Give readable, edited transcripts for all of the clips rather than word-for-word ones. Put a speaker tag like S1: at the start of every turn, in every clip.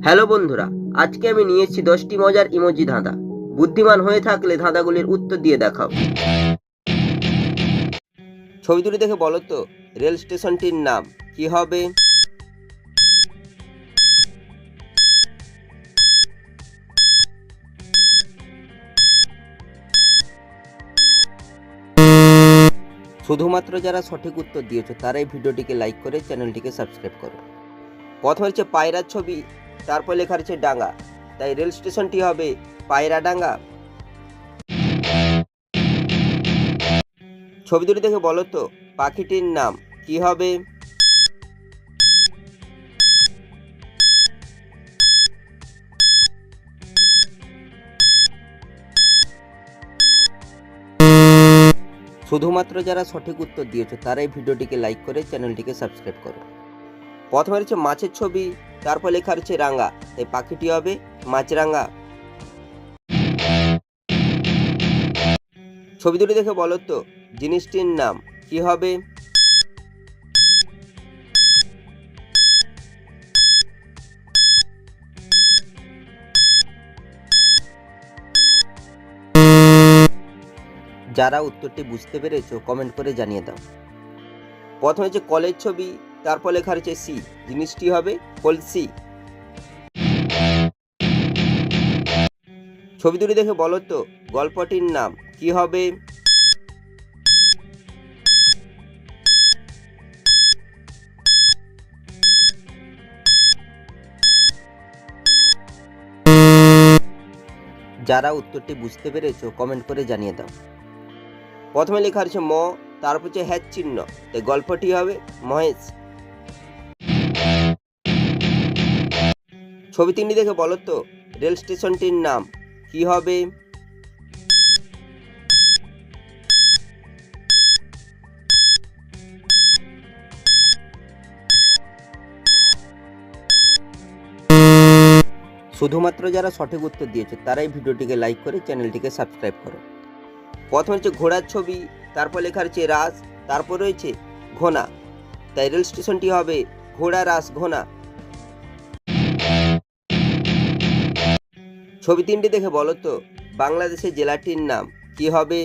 S1: Hello বন্ধুরা, আজকে আমি নিয়ে এসেছি 10টি মজার ইমোজি ধাঁধা। বুদ্ধিমান হয়ে থাকলে ধাঁধাগুলির উত্তর দিয়ে দেখাও। ছবি দুটি দেখে বলো তো রেল স্টেশনটির নাম কি হবে? শুধুমাত্র যারা সঠিক উত্তর দিয়েছো তারাই ভিডিওটিকে লাইক করে চ্যানেলটিকে সাবস্ক্রাইব করো। প্রথমে হচ্ছে পায়রার ছবি, তারপর লেখা রয়েছে ডাঙ্গা, তাই রেল স্টেশনটি হবে পায়রা ডাঙ্গা। ছবি দুটি দেখে বলো তো পাখিটির নাম কি হবে? শুধুমাত্র যারা সঠিক উত্তর দিয়েছো তারাই ভিডিওটিকে লাইক করে চ্যানেলটিকে সাবস্ক্রাইব করো। প্রথমে রয়েছে মাছের ছবি, তারপর লেখা রয়েছে রাঙ্গা, তাই পাখিটি হবে মাছরাঙ্গা। ছবি দুটি দেখে বলো তো জিনিসটির নাম কি হবে? যারা উত্তরটি বুঝতে পেরেছো কমেন্ট করে জানিয়ে দাও। প্রথমে হচ্ছে কলের ছবি, তারপর লেখা রয়েছে সি, জিনিসটি হবে কলসি। ছবি দুটি দেখে বলো তো গল্পটির নাম কি হবে? যারা উত্তরটি বুঝতে পেরেছো কমেন্ট করে জানিয়ে দাও। প্রথমে লেখা রয়েছে ম, তারপর হচ্ছে হ্যাচ চিহ্ন, তাই গল্পটি হবে মহেশ। ছবি তিনটি দেখে বলো তো রেল স্টেশনটির নাম কি হবে? শুধুমাত্র যারা সঠিক উত্তর দিয়েছে তারাই ভিডিওটিকে লাইক করে চ্যানেলটিকে সাবস্ক্রাইব করো। প্রথমে হচ্ছে ঘোড়ার ছবি, তারপর লেখা রয়েছে রাস, তারপর রয়েছে ঘোনা, তাই রেল স্টেশনটি হবে ঘোড়া রাস ঘোনা। ছবি তিনটি দেখে বলো তো বাংলাদেশের জেলাটির নাম কি হবে?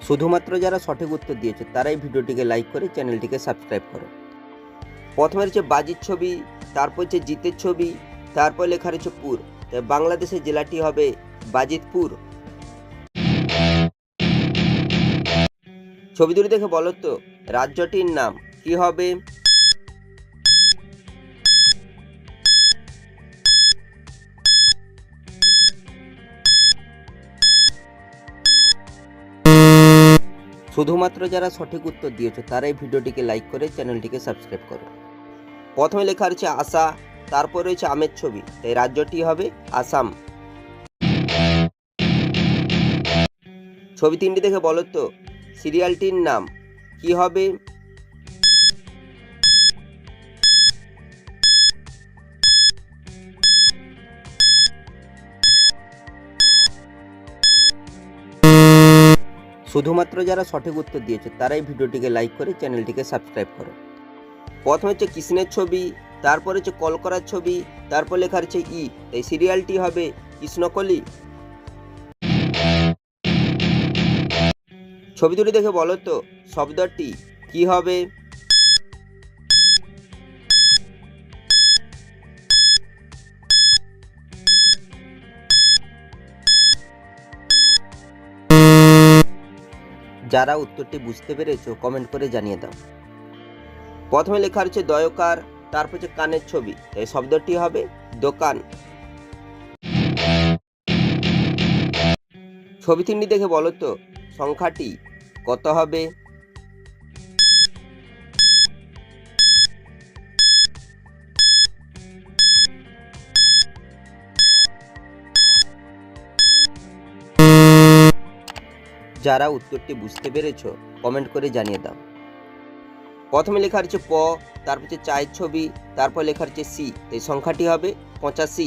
S1: শুধুমাত্র যারা সঠিক উত্তর দিয়েছে তারাই ভিডিওটিকে লাইক করে চ্যানেলটিকে সাবস্ক্রাইব করো। প্রথমে রয়েছে বাজির ছবি, তারপর হচ্ছে জিতের ছবি, তারপর লেখা রয়েছে পুর, তাই বাংলাদেশের জেলাটি হবে বাজিতপুর। ছবি দুটি দেখে বলো তো রাজ্যটির নাম কি হবে? শুধুমাত্র যারা সঠিক উত্তর দিয়েছো তারাই ভিডিওটিকে লাইক করে চ্যানেলটিকে সাবস্ক্রাইব করো। প্রথমে লেখা রয়েছে আশা, তারপর রয়েছে আমের ছবি, তাই রাজ্যটি হবে আসাম। ছবি তিনটি দেখে বলো তো সিরিয়ালটির নাম কি হবে? শুধুমাত্র যারা সঠিক উত্তর দিয়েছে তারাই ভিডিওটিকে লাইক করে চ্যানেলটিকে সাবস্ক্রাইব করো। প্রথমে হচ্ছে কৃষ্ণের ছবি, তারপর হচ্ছে কল করার ছবি, তারপর লেখা রয়েছে ই, তাই সিরিয়ালটি হবে কৃষ্ণকলি। ছবি দুটি দেখে বলো তো শব্দটি কি হবে? যারা উত্তরটি বুঝতে পেরেছো কমেন্ট করে জানিয়ে দাও। প্রথমে লেখা রয়েছে দয়কার, তারপর হচ্ছে কানের ছবি, তাই শব্দটি হবে দোকান। ছবি তিনটি দেখে বলো তো সংখ্যাটি কত হবে? যারা উত্তরটি বুঝতে পেরেছো কমেন্ট করে জানিয়ে দাও। প্রথমে লেখা রয়েছে প, তারপর হচ্ছে চায়ের ছবি, তারপর লেখা রয়েছে সি, তাই সংখ্যাটি হবে 85।